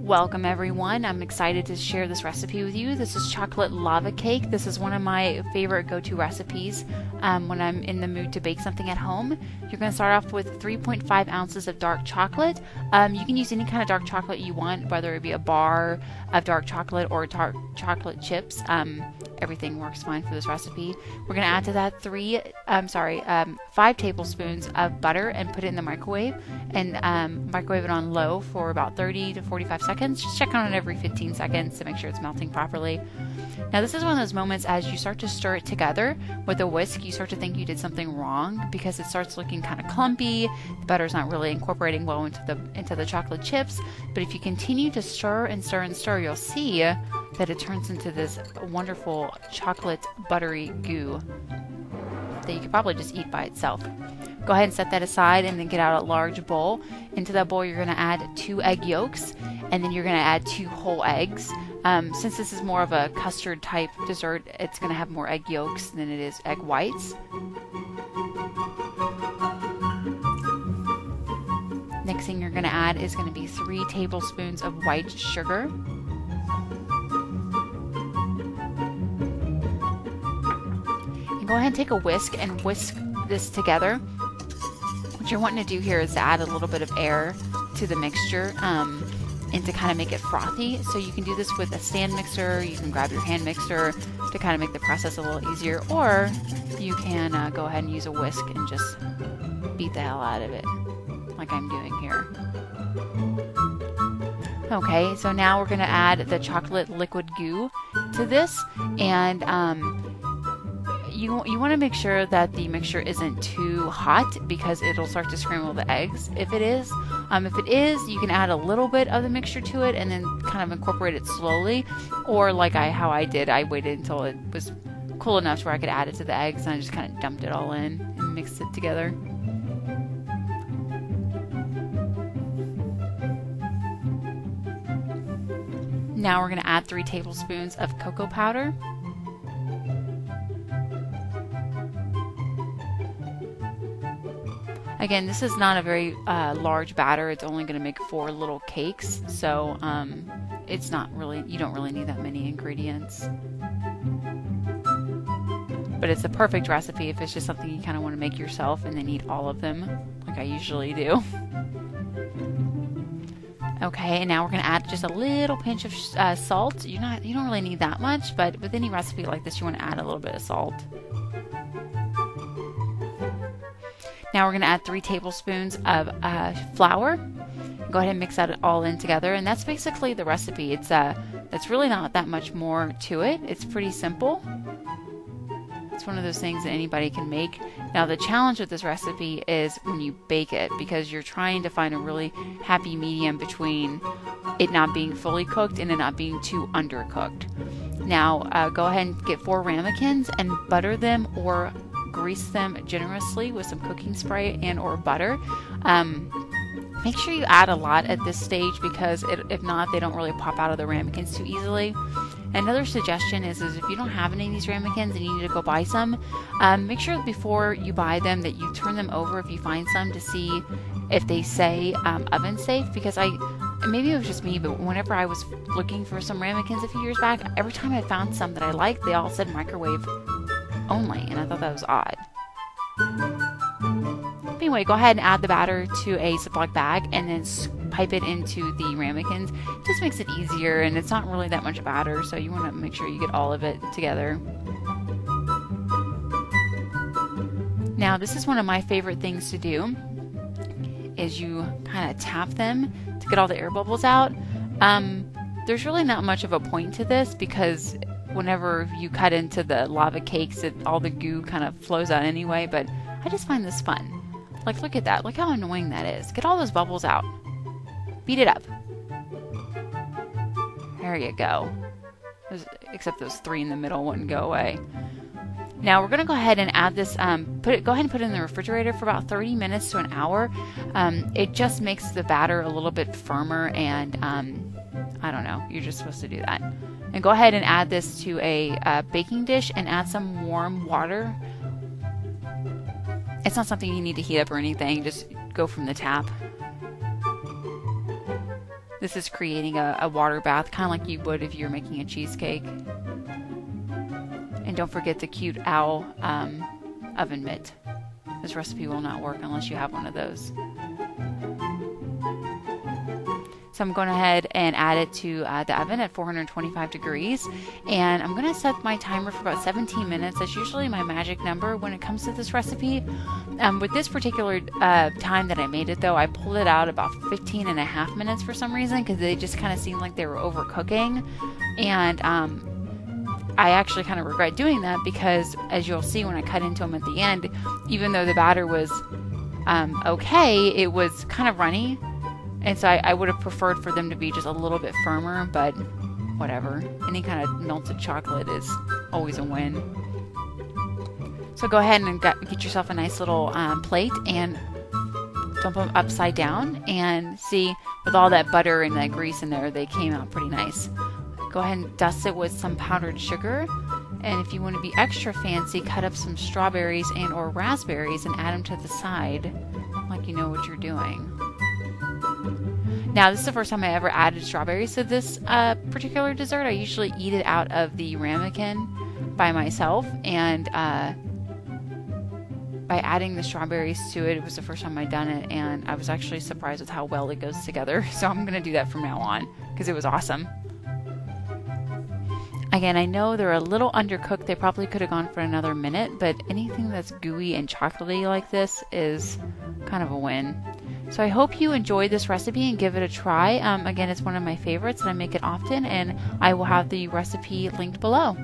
Welcome everyone. I'm excited to share this recipe with you. This is chocolate lava cake. This is one of my favorite go-to recipes when I'm in the mood to bake something at home. You're going to start off with 3.5 ounces of dark chocolate. You can use any kind of dark chocolate you want, whether it be a bar of dark chocolate or dark chocolate chips. Everything works fine for this recipe. We're going to add to that 5 tablespoons of butter and put it in the microwave and microwave it on low for about 30 to 45 seconds. Just check on it every 15 seconds to make sure it's melting properly. Now this is one of those moments as you start to stir it together with a whisk, you start to think you did something wrong because it starts looking kind of clumpy. The butter's not really incorporating well into the chocolate chips. But if you continue to stir and stir and stir, you'll see that it turns into this wonderful chocolate buttery goo that you could probably just eat by itself. Go ahead and set that aside and then get out a large bowl. Into that bowl you're going to add 2 egg yolks and then you're going to add 2 whole eggs. Since this is more of a custard type dessert, it's going to have more egg yolks than it is egg whites. Next thing you're going to add is going to be 3 tablespoons of white sugar. Go ahead and take a whisk and whisk this together. What you're wanting to do here is to add a little bit of air to the mixture and to kind of make it frothy. So you can do this with a stand mixer, you can grab your hand mixer to kind of make the process a little easier, or you can go ahead and use a whisk and just beat the hell out of it like I'm doing here. Okay, so now we're going to add the chocolate liquid goo to this, and you want to make sure that the mixture isn't too hot because it'll start to scramble the eggs. If it is, you can add a little bit of the mixture to it and then kind of incorporate it slowly. Or like how I did, I waited until it was cool enough where I could add it to the eggs and I just kind of dumped it all in and mixed it together. Now we're going to add 3 tablespoons of cocoa powder. Again, this is not a very large batter. It's only going to make 4 little cakes, so it's not really, you don't really need that many ingredients. But it's a perfect recipe if it's just something you kind of want to make yourself and then eat all of them, like I usually do. Okay, and now we're going to add just a little pinch of salt. You don't really need that much, but with any recipe like this, you want to add a little bit of salt. Now we're going to add 3 tablespoons of flour. Go ahead and mix that all in together, and that's basically the recipe. It's really not that much more to it. It's pretty simple. It's one of those things that anybody can make. Now the challenge with this recipe is when you bake it, because you're trying to find a really happy medium between it not being fully cooked and it not being too undercooked. Now go ahead and get 4 ramekins and butter them or grease them generously with some cooking spray and or butter. Make sure you add a lot at this stage because if not, they don't really pop out of the ramekins too easily. Another suggestion is if you don't have any of these ramekins and you need to go buy some, make sure before you buy them that you turn them over if you find some to see if they say oven safe, because maybe it was just me, but whenever I was looking for some ramekins a few years back, every time I found some that I liked, they all said microwave only, and I thought that was odd. But anyway, go ahead and add the batter to a Ziploc bag and then pipe it into the ramekins. It just makes it easier, and it's not really that much batter, so you want to make sure you get all of it together. Now this is one of my favorite things to do, is you kind of tap them to get all the air bubbles out. There's really not much of a point to this because whenever you cut into the lava cakes, all the goo kind of flows out anyway, but I just find this fun. Like, look at that. Look how annoying that is. Get all those bubbles out. Beat it up. There you go. Except those 3 in the middle wouldn't go away. Now we're going to go ahead and add this, go ahead and put it in the refrigerator for about 30 minutes to an hour. It just makes the batter a little bit firmer, and I don't know, you're just supposed to do that. And go ahead and add this to a baking dish and add some warm water. It's not something you need to heat up or anything, just go from the tap. This is creating a water bath, kind of like you would if you were making a cheesecake. And don't forget the cute owl oven mitt. This recipe will not work unless you have one of those. So I'm going ahead and add it to the oven at 425 degrees. And I'm going to set my timer for about 17 minutes. That's usually my magic number when it comes to this recipe. With this particular time that I made it, though, I pulled it out about 15 and a half minutes for some reason, because they just kind of seemed like they were overcooking. And I actually kind of regret doing that, because as you'll see when I cut into them at the end, even though the batter was okay, it was kind of runny. And so I would have preferred for them to be just a little bit firmer, but whatever. Any kind of melted chocolate is always a win. So go ahead and get yourself a nice little plate and dump them upside down. And see, with all that butter and that grease in there, they came out pretty nice. Go ahead and dust it with some powdered sugar. And if you want to be extra fancy, cut up some strawberries and or raspberries and add them to the side, like you know what you're doing. Now, this is the first time I ever added strawberries to this particular dessert. I usually eat it out of the ramekin by myself, and by adding the strawberries to it, it was the first time I'd done it, and I was actually surprised with how well it goes together. So I'm going to do that from now on, because it was awesome. Again, I know they're a little undercooked. They probably could have gone for another minute, but anything that's gooey and chocolatey like this is kind of a win. So I hope you enjoyed this recipe and give it a try. Again, it's one of my favorites and I make it often, and I will have the recipe linked below.